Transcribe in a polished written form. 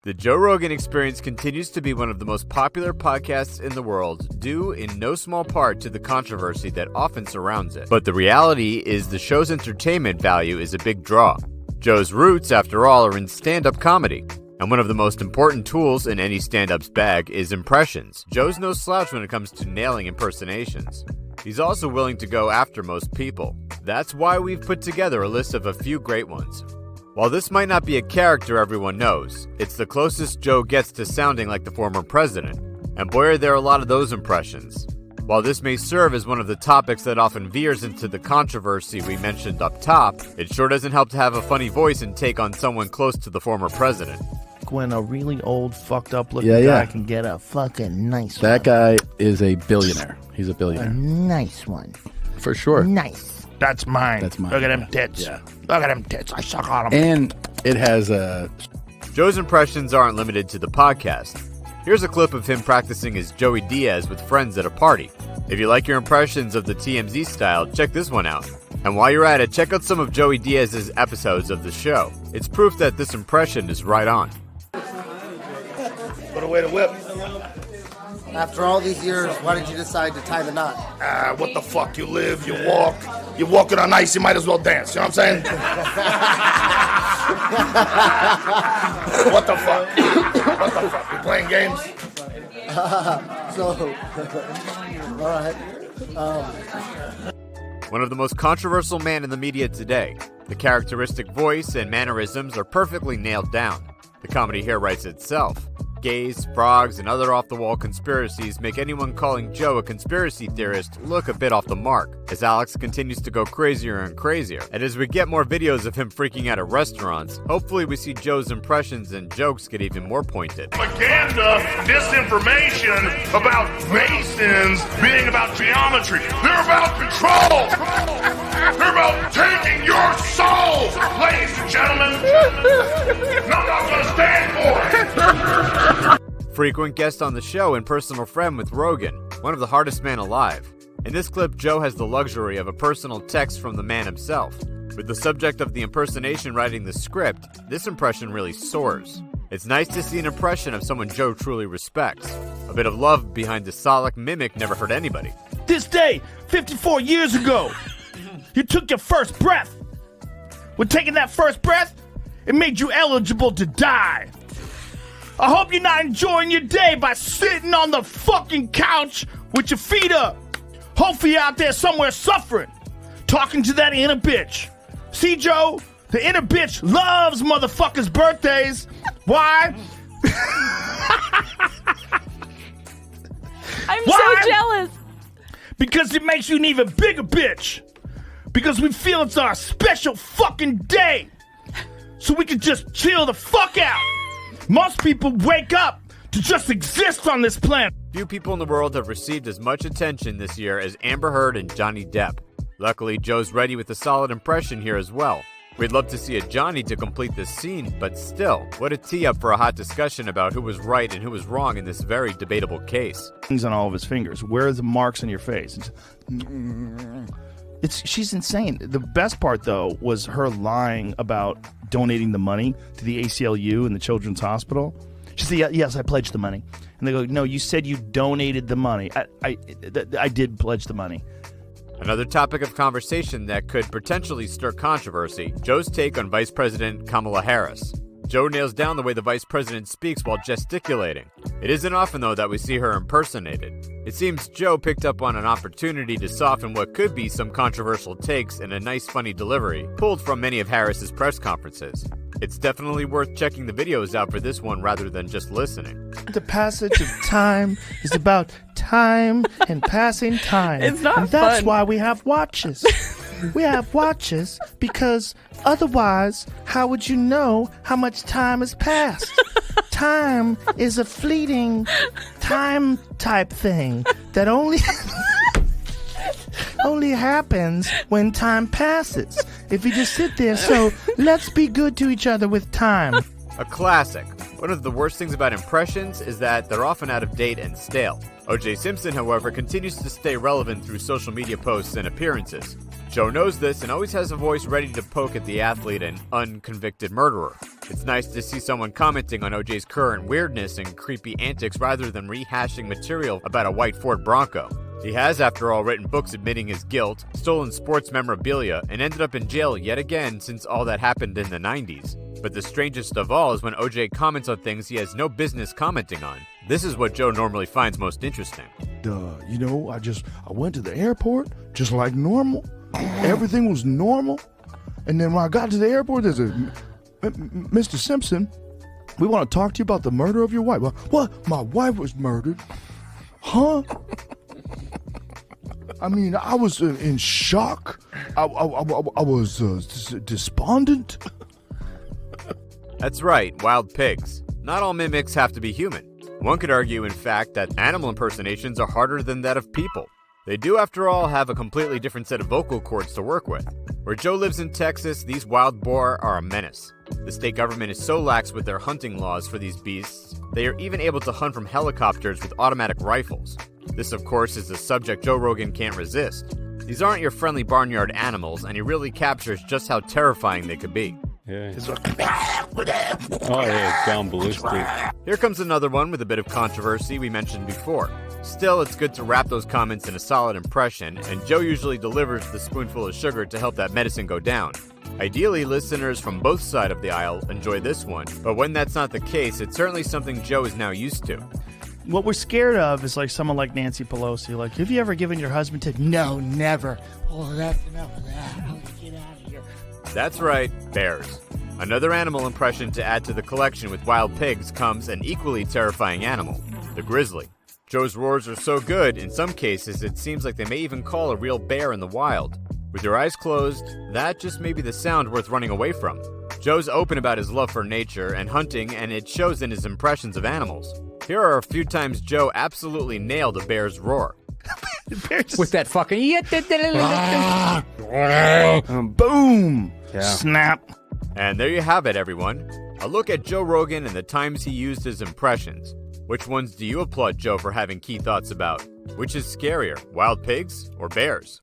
The Joe Rogan Experience continues to be one of the most popular podcasts in the world, due in no small part to the controversy that often surrounds it. But the reality is the show's entertainment value is a big draw. Joe's roots, after all, are in stand-up comedy. And one of the most important tools in any stand-up's bag is impressions. Joe's no slouch when it comes to nailing impersonations. He's also willing to go after most people. That's why we've put together a list of a few great ones. While this might not be a character everyone knows, it's the closest Joe gets to sounding like the former president. And boy, are there a lot of those impressions. While this may serve as one of the topics that often veers into the controversy we mentioned up top, it sure doesn't help to have a funny voice and take on someone close to the former president. When a really old, fucked up looking guy can get a fucking nice one. That guy is a billionaire. He's a billionaire. A nice one. For sure. Nice. That's mine. That's mine. Look at them tits. Yeah. Look at them tits. I suck on them. And it has a... Joe's impressions aren't limited to the podcast. Here's a clip of him practicing his Joey Diaz with friends at a party. If you like your impressions of the TMZ style, check this one out. And while you're at it, check out some of Joey Diaz's episodes of the show. It's proof that this impression is right on. Put away the whip. After all these years, why did you decide to tie the knot? What the fuck? You live, you walk. You're walking on ice, you might as well dance. You know what I'm saying? What the fuck? What the fuck? You playing games? All right. One of the most controversial men in the media today. The characteristic voice and mannerisms are perfectly nailed down. The comedy here writes itself. Gays, frogs, and other off-the-wall conspiracies make anyone calling Joe a conspiracy theorist look a bit off the mark, as Alex continues to go crazier and crazier. And as we get more videos of him freaking out at restaurants, hopefully we see Joe's impressions and jokes get even more pointed. Propaganda, disinformation about Masons being about geometry. They're about control. They're about taking your soul. Ladies and gentlemen, I'm not going to stand for it. Frequent guest on the show and personal friend with Rogan, one of the hardest men alive. In this clip, Joe has the luxury of a personal text from the man himself. With the subject of the impersonation writing the script, this impression really soars. It's nice to see an impression of someone Joe truly respects. A bit of love behind the Solid mimic never hurt anybody. This day, 54 years ago, you took your first breath. With taking that first breath, it made you eligible to die. I hope you're not enjoying your day by sitting on the fucking couch with your feet up. Hopefully you're out there somewhere suffering, talking to that inner bitch. See, Joe, the inner bitch loves motherfuckers' birthdays. Why? I'm Why? so jealous. Because it makes you an even bigger bitch. Because we feel it's our special fucking day. So we can just chill the fuck out. Most people wake up to just exist on this planet. Few people in the world have received as much attention this year as Amber Heard and Johnny Depp. Luckily, Joe's ready with a solid impression here as well. We'd love to see a Johnny to complete this scene, but still, what a tee up for a hot discussion about who was right and who was wrong in this very debatable case. Things on all of his fingers. Where are the marks on your face? She's insane. The best part, though, was her lying about donating the money to the ACLU and the Children's Hospital. She said, yes, I pledged the money. And they go, no, you said you donated the money. I did pledge the money. Another topic of conversation that could potentially stir controversy, Joe's take on Vice President Kamala Harris. Joe nails down the way the vice president speaks while gesticulating. It isn't often, though, that we see her impersonated. It seems Joe picked up on an opportunity to soften what could be some controversial takes in a nice, funny delivery, pulled from many of Harris's press conferences. It's definitely worth checking the videos out for this one rather than just listening. The passage of time is about time and passing time. It's not and that's fun. why we have watches. We have watches because otherwise, how would you know how much time has passed? Time is a fleeting time type thing that only happens when time passes. If you just sit there, so let's be good to each other with time. A classic. One of the worst things about impressions is that they're often out of date and stale. O.J. Simpson, however, continues to stay relevant through social media posts and appearances. Joe knows this and always has a voice ready to poke at the athlete and unconvicted murderer. It's nice to see someone commenting on OJ's current weirdness and creepy antics rather than rehashing material about a white Ford Bronco. He has, after all, written books admitting his guilt, stolen sports memorabilia, and ended up in jail yet again since all that happened in the 90s. But the strangest of all is when OJ comments on things he has no business commenting on. This is what Joe normally finds most interesting. I went to the airport just like normal. Everything was normal. And then when I got to the airport, there's Mr. Simpson, we want to talk to you about the murder of your wife. What? My wife was murdered? Huh? I mean, I was in shock. I was despondent. That's right, wild pigs. Not all mimics have to be human. One could argue, in fact, that animal impersonations are harder than that of people. They do, after all, have a completely different set of vocal cords to work with. Where Joe lives in Texas, these wild boar are a menace. The state government is so lax with their hunting laws for these beasts, they are even able to hunt from helicopters with automatic rifles. This, of course, is a subject Joe Rogan can't resist. These aren't your friendly barnyard animals, and he really captures just how terrifying they could be. Yeah. Oh, yeah, it's gone ballistic. Here comes another one with a bit of controversy we mentioned before. Still, it's good to wrap those comments in a solid impression, and Joe usually delivers the spoonful of sugar to help that medicine go down. Ideally, listeners from both sides of the aisle enjoy this one, but when that's not the case, it's certainly something Joe is now used to. What we're scared of is like someone like Nancy Pelosi. Like, have you ever given your husband to? No, never. Oh, that's enough of that. Oh, get out of here. That's right, bears. Another animal impression to add to the collection with wild pigs comes an equally terrifying animal, the grizzly. Joe's roars are so good, in some cases it seems like they may even call a real bear in the wild. With your eyes closed, that just may be the sound worth running away from. Joe's open about his love for nature and hunting, and it shows in his impressions of animals. Here are a few times Joe absolutely nailed a bear's roar. With that fucking... Boom! Yeah. Snap. And there you have it, everyone. A look at Joe Rogan and the times he used his impressions. Which ones do you applaud Joe for having key thoughts about? Which is scarier, wild pigs or bears?